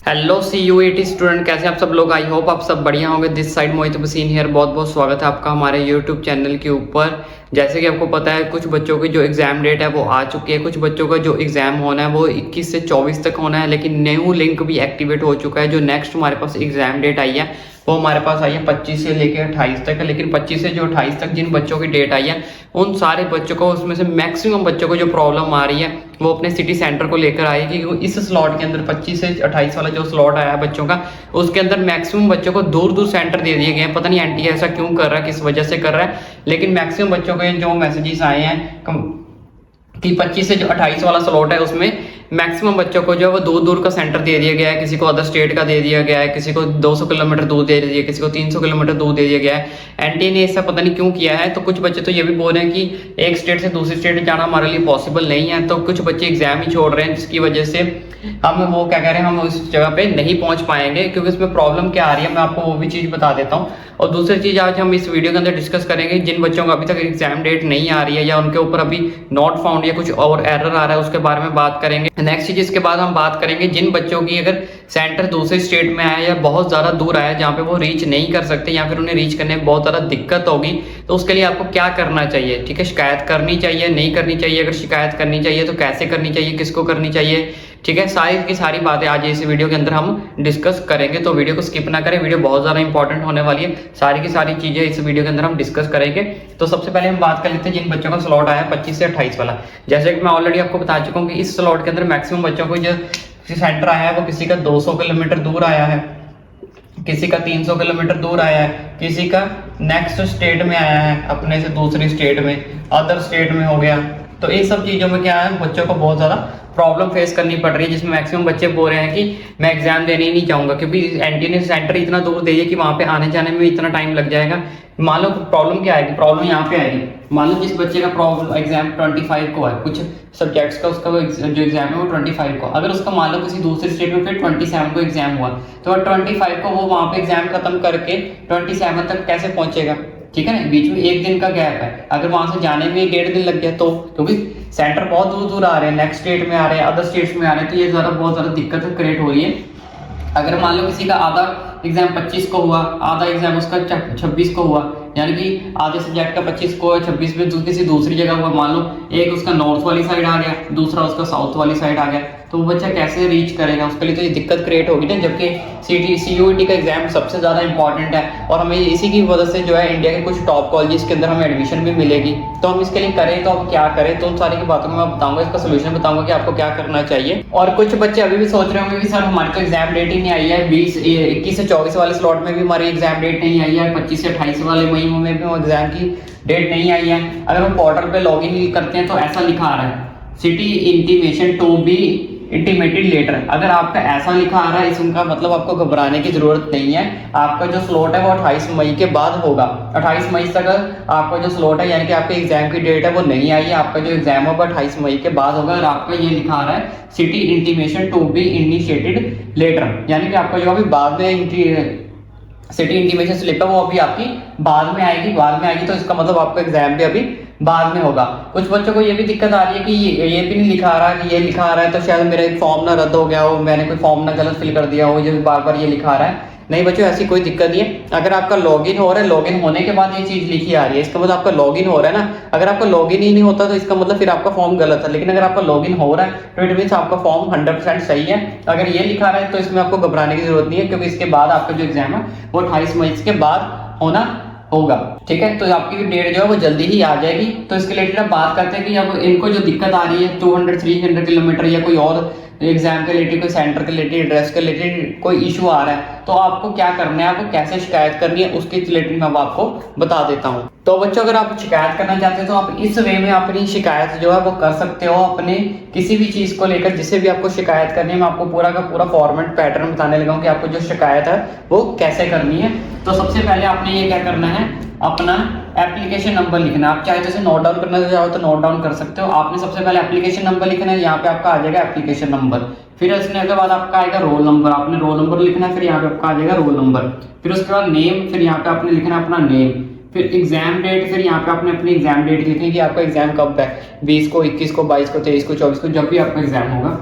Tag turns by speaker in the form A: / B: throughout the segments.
A: Hello CUET student, कैसे हैं आप सब लोग। आई होप आप सब बढ़िया होंगे। दिस साइड मोहित बसीन हियर। बहुत बहुत स्वागत है आपका हमारे यूट्यूब चैनल के ऊपर। जैसे कि आपको पता है, कुछ बच्चों की जो एग्जाम डेट है वो आ चुकी है। कुछ बच्चों का जो एग्जाम होना है वो 21 से 24 तक होना है, लेकिन न्यू लिंक भी एक्टिवेट हो चुका है। जो नेक्स्ट हमारे पास एग्जाम डेट आई है वो हमारे पास आई है 25 से लेकर 28 तक है। लेकिन 25 से जो 28 तक जिन बच्चों की डेट आई है उन सारे बच्चों को, उसमें से मैक्सिमम बच्चों को जो प्रॉब्लम आ रही है वो अपने सिटी सेंटर को लेकर आई है, क्योंकि इस स्लॉट के अंदर 25 से 28 वाला जो स्लॉट आया है बच्चों का, उसके अंदर मैक्सिमम बच्चों को दूर दूर सेंटर दे दिए गए हैं। पता नहीं एनटीए ऐसा क्यों कर रहा है, किस वजह से कर रहा है, लेकिन मैक्सिमम बच्चों के जो मैसेजेस आए हैं कि 25 से जो 28 वाला स्लॉट है उसमें मैक्सिमम बच्चों को जो है वो दूर दूर का सेंटर दे दिया गया है। किसी को अदर स्टेट का दे दिया गया है, किसी को 200 किलोमीटर दूर दे दिया, किसी को 300 किलोमीटर दूर दे दिया गया है। एनटीए ने ऐसा पता नहीं क्यों किया है। तो कुछ बच्चे तो ये भी बोल रहे हैं कि एक स्टेट से दूसरी स्टेट जाना हमारे लिए पॉसिबल नहीं है, तो कुछ बच्चे एग्जाम ही छोड़ रहे हैं, जिसकी वजह से हम वो क्या कह रहे हैं, हम उस जगह पे नहीं पहुंच पाएंगे। क्योंकि इसमें प्रॉब्लम क्या आ रही है मैं आपको वो भी चीज़ बता देता हूँ। और दूसरी चीज़ आज हम इस वीडियो के अंदर डिस्कस करेंगे, जिन बच्चों को अभी तक एग्जाम डेट नहीं आ रही है या उनके ऊपर अभी नॉट फाउंड या कुछ और एरर आ रहा है, उसके बारे में बात करेंगे। नेक्स्ट चीज़ इसके बाद हम बात करेंगे जिन बच्चों की अगर सेंटर दूसरे स्टेट में आया या बहुत ज़्यादा दूर आया जहाँ पे वो रीच नहीं कर सकते या फिर उन्हें रीच करने में बहुत ज़्यादा दिक्कत होगी, तो उसके लिए आपको क्या करना चाहिए। ठीक है, शिकायत करनी चाहिए, नहीं करनी चाहिए, अगर शिकायत करनी चाहिए तो कैसे करनी चाहिए, किसको करनी चाहिए। ठीक है, सारी की सारी बातें आज इस वीडियो के अंदर हम डिस्कस करेंगे, तो वीडियो को स्किप ना करें। वीडियो बहुत ज़्यादा इंपॉर्टेंट होने वाली है, सारी की सारी चीज़ें इस वीडियो के अंदर हम डिस्कस करेंगे। तो सबसे पहले हम बात कर लेते हैं जिन बच्चों का स्लॉट आया है 25 से 28 वाला। जैसे कि मैं ऑलरेडी आपको बता चुका हूँ कि इस स्लॉट के अंदर मैक्सिमम बच्चों को जो सेंटर आया है वो किसी का 200 किलोमीटर दूर आया है, किसी का 300 किलोमीटर दूर आया है, किसी का नेक्स्ट स्टेट में आया है, अपने से दूसरी स्टेट में, अदर स्टेट में हो गया। तो इन सब चीज़ों में क्या है, बच्चों को बहुत ज़्यादा प्रॉब्लम फेस करनी पड़ रही है, जिसमें मैक्सिमम बच्चे बोल रहे हैं कि मैं एग्जाम देने ही नहीं चाहूँगा, क्योंकि एनटीए ने सेंटर इतना दूर दे दिया कि वहाँ पे आने जाने में इतना टाइम लग जाएगा। मान लो प्रॉब्लम क्या आएगी, प्रॉब्लम यहाँ पे आएगी। मान लो जिस बच्चे का प्रॉब्लम एग्जाम 25 को है, कुछ सब्जेक्ट्स का उसका जो एग्जाम है वो 25 को, अगर उसका मान लो किसी दूसरे स्टेट में फिर 27 को एग्जाम हुआ, तो 25 को वो वहाँ पे एग्जाम खत्म करके 27 तक कैसे पहुंचेगा। ठीक है ना, बीच में एक दिन का गैप है, अगर वहां से जाने में 1.5 दिन लग गया तो, क्योंकि सेंटर बहुत दूर दूर आ रहे हैं, नेक्स्ट स्टेट में आ रहे हैं, अदर स्टेट्स में आ रहे हैं, तो ये बहुत ज्यादा दिक्कत क्रिएट हो रही है। अगर मान लो किसी का आधा एग्जाम 25 को हुआ, आधा एग्जाम उसका 26 को हुआ, यानी कि आधे सब्जेक्ट का 25 को 26 में किसी दूसरी जगह हुआ, मान लो एक उसका नॉर्थ वाली साइड आ गया, दूसरा उसका साउथ वाली साइड आ गया, तो वो बच्चा कैसे रीच करेगा, उसके लिए तो ये दिक्कत क्रिएट होगी ना। जबकि CUET का एग्जाम सबसे ज़्यादा इंपॉर्टेंट है और हमें इसी की वजह से जो है इंडिया के कुछ टॉप कॉलेजेस के अंदर हमें एडमिशन भी मिलेगी। तो हम इसके लिए करें तो अब क्या करें, तो उन सारी की बातों में मैं बताऊंगा, इसका सोल्यूशन बताऊंगा कि आपको क्या करना चाहिए। और कुछ बच्चे अभी भी सोच रहे होंगे कि सर हमारी तो एग्जाम डेट ही नहीं आई है, 21 से 24 वाले स्लॉट में भी हमारी एग्जाम डेट नहीं आई है, 25 से 28 वाले महीनों में भी एग्जाम की डेट नहीं आई है। अगर हम पोर्टल पे लॉग इन करते हैं तो ऐसा लिखा आ रहा है, city intimation to be intimated later. अगर आपका ऐसा लिखा आ रहा है, इसका मतलब आपको घबराने की जरूरत नहीं है। आपका जो स्लॉट है वो 28 मई के बाद होगा। 28 मई तक आपका जो स्लॉट है, यानी कि आपके एग्जाम की डेट है वो नहीं आई है, आपका जो एग्जाम होगा 28 मई के बाद होगा। और आपका ये लिखा आ रहा है city intimation to be initiated later, यानी कि आपका जो अभी बाद में सिटी इंटीमेशन स्लिप है वो अभी आपकी बाद में आएगी, तो इसका मतलब आपका एग्जाम भी अभी बाद में होगा। कुछ बच्चों को ये भी दिक्कत आ रही है कि ये भी नहीं लिखा आ रहा कि ये लिखा आ रहा है तो शायद मेरा एक फॉर्म ना रद्द हो गया हो, मैंने कोई फॉर्म ना गलत फिल कर दिया हो, ये बार बार ये लिखा आ रहा है। नहीं बच्चों, ऐसी कोई दिक्कत नहीं है। अगर आपका लॉगिन हो रहा है, लॉगिन होने के बाद ये चीज लिखी आ रही है, इसका मतलब आपका लॉगिन हो रहा है ना। अगर आपका लॉगिन ही नहीं होता तो इसका मतलब फिर आपका फॉर्म गलत है, लेकिन अगर आपका लॉगिन हो रहा है तो इट मीन्स आपका फॉर्म 100% सही है। अगर ये लिखा रहा है तो इसमें आपको घबराने की जरूरत नहीं है, क्योंकि इसके बाद आपका जो एग्जाम है वो 28 मई के बाद होना होगा। ठीक है, तो आपकी डेट जो है वो जल्दी ही आ जाएगी। तो इसके रिलेटेड अब बात करते हैं कि अब इनको जो दिक्कत आ रही है 200-300 किलोमीटर या कोई और एग्जाम के रिलेटेड, कोई सेंटर के रिलेटेड, एड्रेस के रिलेटेड कोई इशू आ रहा है, तो आपको क्या करना है, आपको कैसे शिकायत करनी है, उसके रिलेटेड मैं आपको बता देता हूँ। तो बच्चों, अगर आप शिकायत करना चाहते हैं तो आप इस वे में अपनी शिकायत जो है वो कर सकते हो। अपने किसी भी चीज को लेकर जिसे भी आपको शिकायत करनी है, मैं आपको पूरा का पूरा फॉर्मेट पैटर्न बताने लगा हूँ कि आपको जो शिकायत है वो कैसे करनी है। तो सबसे पहले आपने ये क्या करना है, अपना एप्लीकेशन नंबर लिखना। आप चाहे तो इसे नोट डाउन करना चाहो तो नोट डाउन कर सकते हो। आपने सबसे पहले एप्लीकेशन नंबर लिखना है, यहाँ पे आपका आ जाएगा एप्लीकेशन नंबर। फिर इसने के बाद आपका आएगा रोल नंबर, आपने रोल नंबर लिखना है, फिर यहाँ पे आपका आ जाएगा रोल नंबर। फिर उसके बाद नेम, फिर यहाँ पे आपने लिखना है अपना नेम। फिर एग्जाम डेट, फिर यहाँ पे आपने अपनी एग्जाम डेट लिखनी है कि आपका एग्जाम कब है, 20 को, 21 को, 22 को, 23 को, 24 को, जब भी आपका एग्जाम होगा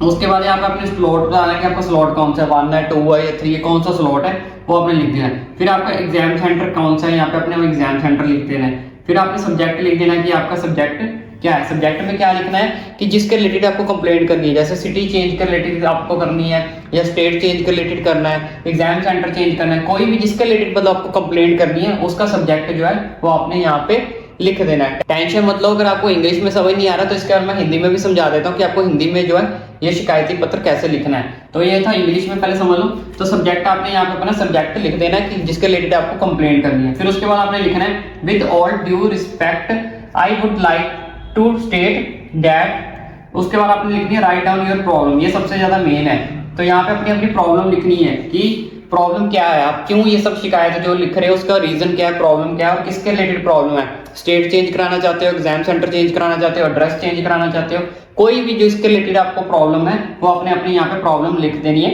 A: उसके बाद यहाँ पे अपने स्लॉट बताना है कि आपका स्लॉट कौन सा है, 1 है, 2 है या 3 है, कौन सा स्लॉट है वो आपने लिख देना है। फिर आपका एग्जाम सेंटर कौन सा है, यहाँ पे अपने एग्जाम सेंटर लिख देना है। फिर आपने सब्जेक्ट लिख देना है कि आपका सब्जेक्ट क्या है। सब्जेक्ट में क्या लिखना है कि जिसके रिलेटेड आपको कंप्लेंट करनी है, जैसे सिटी चेंज के रिलेटेड आपको करनी है या स्टेट चेंज के रिलेटेड करना है, एग्जाम सेंटर चेंज करना है, कोई भी जिसके रिलेटेड मतलब आपको कंप्लेंट करनी है उसका सब्जेक्ट जो है वो आपने यहाँ पे लिख देना है। टेंशन मतलब अगर आपको इंग्लिश में समझ नहीं आ रहा तो इसके बारे में हिंदी में भी समझा देता हूँ कि आपको हिंदी में जो है ये शिकायती पत्र कैसे लिखना है। तो ये था इंग्लिश में, पहले समझ लो। तो सब्जेक्ट आपने यहाँ पे अपना सब्जेक्ट लिख देना है कि जिसके रिलेटेड आपको कंप्लेंट करनी है। फिर उसके बाद आपने लिखना है with all due respect I would like to state that. उसके बाद आपने लिखनी है राइट डाउन योर प्रॉब्लम, ये सबसे ज्यादा मेन है। तो यहाँ पे अपनी अपनी प्रॉब्लम लिखनी है कि प्रॉब्लम क्या है, आप क्यों ये सब शिकायत जो लिख रहे हो उसका रीजन क्या है, प्रॉब्लम क्या है और किसके रिलेटेड प्रॉब्लम है। स्टेट चेंज कराना चाहते हो, एग्जाम सेंटर चेंज कराना चाहते हो, एड्रेस चेंज कराना चाहते हो, कोई भी जो इसके रिलेटेड आपको प्रॉब्लम है वो आपने अपने यहाँ पे प्रॉब्लम लिख देनी है।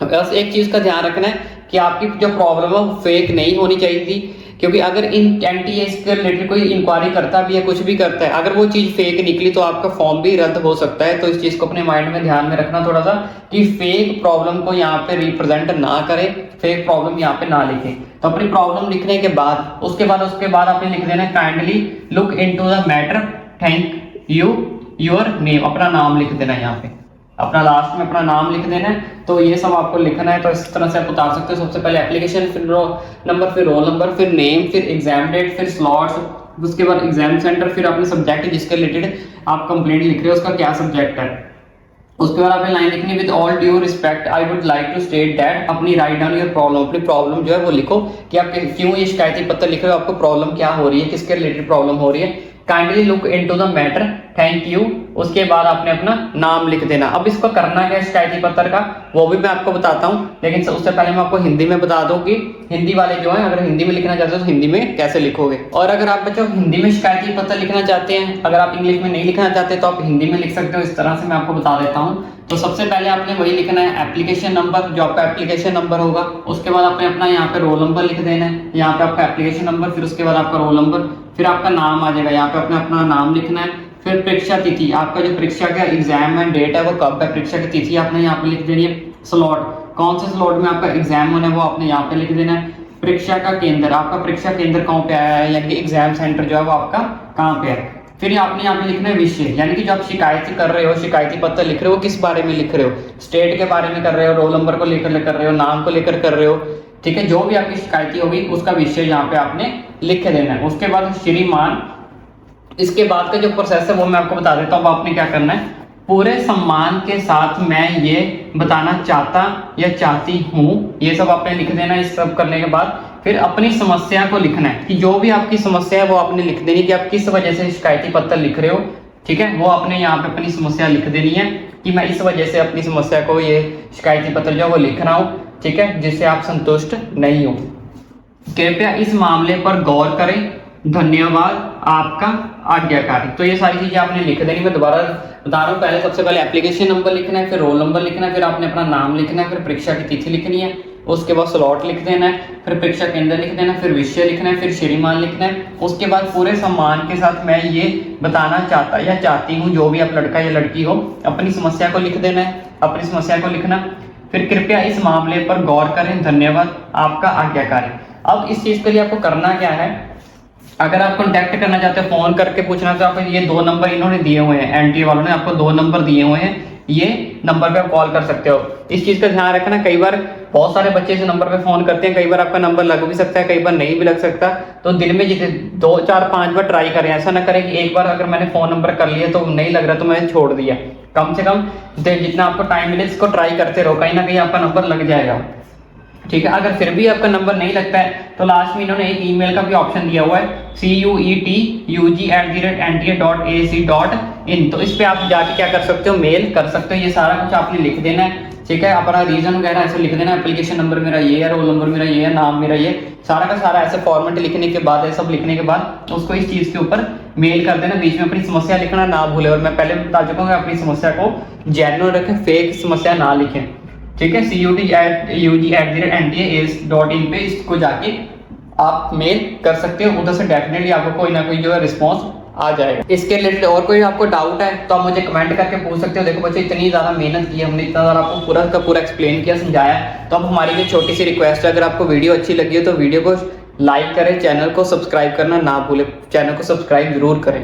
A: बस एक चीज का ध्यान रखना है कि आपकी जो प्रॉब्लम है वो फेक नहीं होनी चाहिए थी, क्योंकि अगर इन एनटीए इसके रिलेटेड कोई इंक्वायरी करता भी है, कुछ भी करता है, अगर वो चीज फेक निकली तो आपका फॉर्म भी रद्द हो सकता है। तो इस चीज को अपने माइंड में ध्यान में रखना थोड़ा सा कि फेक प्रॉब्लम को यहाँ पे रिप्रेजेंट ना करें, फेक प्रॉब्लम यहाँ पे ना लिखें। तो अपनी प्रॉब्लम लिखने के बाद उसके बाद आपने लिख देना kindly look into the matter, thank you, your name, अपना नाम लिख देना है यहाँ पे, अपना लास्ट में अपना नाम लिख देना है। तो ये सब आपको लिखना है। तो इस तरह से आप उतार सकते हो। सबसे पहले एप्लीकेशन, फिर नंबर, फिर रोल नंबर, फिर नेम, फिर एग्जाम डेट, फिर स्लॉट्स, उसके बाद एग्जाम सेंटर, फिर अपने सब्जेक्ट जिसके रिलेटेड आप कंप्लेंट लिख रहे हो उसका क्या सब्जेक्ट है। उसके बाद आपने लाइन लिखनी with all due respect I would like to state that, अपनी राइट डाउन योर प्रॉब्लम, अपनी प्रॉब्लम जो है वो लिखो कि आप क्यों ये शिकायती पत्र लिख रहे हो, आपको प्रॉब्लम क्या हो रही है, किसके रिलेटेड प्रॉब्लम हो रही है। Kindly look into the matter, thank you, उसके बाद आपने अपना नाम लिख देना। अब इसको करना क्या शिकायती पत्र का वो भी मैं आपको बताता हूँ, लेकिन उससे पहले मैं आपको हिंदी में बता दूं कि हिंदी वाले जो है अगर हिंदी में लिखना चाहते हो तो हिंदी में कैसे लिखोगे। और अगर आप बच्चों हिंदी में शिकायती पत्र लिखना चाहते हैं, अगर आप इंग्लिश में नहीं लिखना चाहते तो आप हिंदी में लिख सकते हो। इस तरह से मैं आपको बता देता हूँ। तो सबसे पहले आपने वही लिखना है एप्लीकेशन नंबर, जो आपका एप्लीकेशन नंबर होगा। उसके बाद आपने अपना यहाँ पे रोल नंबर लिख देना है, यहाँ पे आपका एप्लीकेशन नंबर, फिर उसके बाद आपका रोल नंबर, फिर आपका नाम आ जाएगा, यहाँ पे अपने अपना नाम लिखना है। फिर परीक्षा तिथि, आपका जो परीक्षा का एग्जाम एंड डेट है वो कब है, परीक्षा की तिथि आपने यहाँ पे लिख देनी है। स्लॉट, कौन से स्लॉट में आपका एग्जाम होना है वो आपने यहाँ पे लिख देना है। परीक्षा का केंद्र, आपका परीक्षा केंद्र कहाँ पे आया है, यानी कि एग्जाम सेंटर जो है वो आपका कहाँ पे है। फिर आपने यहाँ पे लिखना है विषय, यानी कि जो आप शिकायत कर रहे हो, शिकायती पत्र लिख रहे हो, किस बारे में लिख रहे हो, स्टेट के बारे में कर रहे हो, रोल नंबर को लेकर कर रहे हो, नाम को लेकर कर रहे हो, ठीक है। जो भी आपकी शिकायती होगी उसका विषय यहाँ पे आपने लिख देना है। उसके बाद श्रीमान, इसके बाद का जो प्रोसेस है वो मैं आपको बता देता हूँ। आपने क्या करना है, पूरे सम्मान के साथ मैं ये बताना चाहता या चाहती हूँ, ये सब आपने लिख देना। इस सब करने के बाद फिर अपनी समस्या को लिखना है कि जो भी आपकी समस्या है वो आपने लिख देनी कि आप किस वजह से शिकायती पत्र लिख रहे हो, ठीक है। वो आपने यहाँ पे अपनी समस्या लिख देनी है कि मैं इस वजह से अपनी समस्या को ये शिकायती पत्र जो है वो लिख रहा हूँ, ठीक है, जिससे आप संतुष्ट नहीं हो। कृपया इस मामले पर गौर करें, धन्यवाद, आपका आज्ञाकारी। तो ये सारी चीजें आपने लिख देनी। मैं दोबारा बता रहा हूँ, पहले सबसे पहले एप्लीकेशन नंबर लिखना है, फिर रोल नंबर लिखना है, फिर आपने अपना नाम लिखना है, फिर परीक्षा की तिथि लिखनी है, उसके बाद स्लॉट लिख देना है, फिर परीक्षा केंद्र लिख देना है, फिर विषय लिखना है, फिर श्रीमान लिखना है। उसके बाद पूरे सम्मान के साथ मैं ये बताना चाहता या चाहती हूँ, जो भी आप लड़का या लड़की हो, अपनी समस्या को लिख देना है, अपनी समस्या को लिखना। फिर कृपया इस मामले पर गौर करें, धन्यवाद, आपका आज्ञाकारी। अब इस चीज के लिए आपको करना क्या है, अगर आप कांटेक्ट करना चाहते हो, फोन करके पूछना तो आपको ये 2 नंबर इन्होंने दिए हुए हैं, एनटीए वालों ने आपको 2 नंबर दिए हुए हैं, ये नंबर पे आप कॉल कर सकते हो। इस चीज का ध्यान रखना, कई बार बहुत सारे बच्चे इस नंबर पे फोन करते हैं, कई बार आपका नंबर लग भी सकता है, कई बार नहीं भी लग सकता। तो दिन में जितने 2, 4, 5 बार ट्राई करें, ऐसा ना करें कि एक बार अगर मैंने फोन नंबर कर लिया तो नहीं लग रहा तो मैंने छोड़ दिया। कम से कम जितना आपको टाइम मिले इसको ट्राई करते रहो, कहीं ना कहीं आपका नंबर लग जाएगा, ठीक है। अगर फिर भी आपका नंबर नहीं लगता है तो लास्ट में इन्होंने एक ईमेल का भी ऑप्शन दिया हुआ है, CUETUG@nta.ac.in। तो इस पे आप जाके क्या कर सकते हो, मेल कर सकते हो। ये सारा कुछ आपने लिख देना है, ठीक है। अपना रीजन वगैरह ऐसे लिख देना, एप्लीकेशन नंबर मेरा ये है, रोल नंबर मेरा ये है, नाम मेरा ये, सारा का सारा ऐसे फॉर्मेट लिखने के बाद, ये सब लिखने के बाद उसको इस चीज के ऊपर मेल कर देना। बीच में अपनी समस्या लिखना ना भूले, और मैं पहले बता चुका हूँ अपनी समस्या को जेन्युइन रखें, फेक समस्या ना लिखें, ठीक है। CUTUG@nta.ac.in पे इसको जाके आप मेल कर सकते हो, उधर से डेफिनेटली आपको कोई ना कोई जो है रिस्पॉन्स आ जाएगा। इसके रिलेटेड और कोई आपको डाउट है तो आप मुझे कमेंट करके पूछ सकते हो। देखो बच्चों, इतनी ज़्यादा मेहनत की, हमने इतना ज़्यादा आपको पूरा का पूरा एक्सप्लेन किया, समझाया। तो अब हमारी जो छोटी सी रिक्वेस्ट है, अगर आपको वीडियो अच्छी लगी हो तो वीडियो को लाइक करें, चैनल को सब्सक्राइब करना ना भूलें, चैनल को सब्सक्राइब जरूर करें।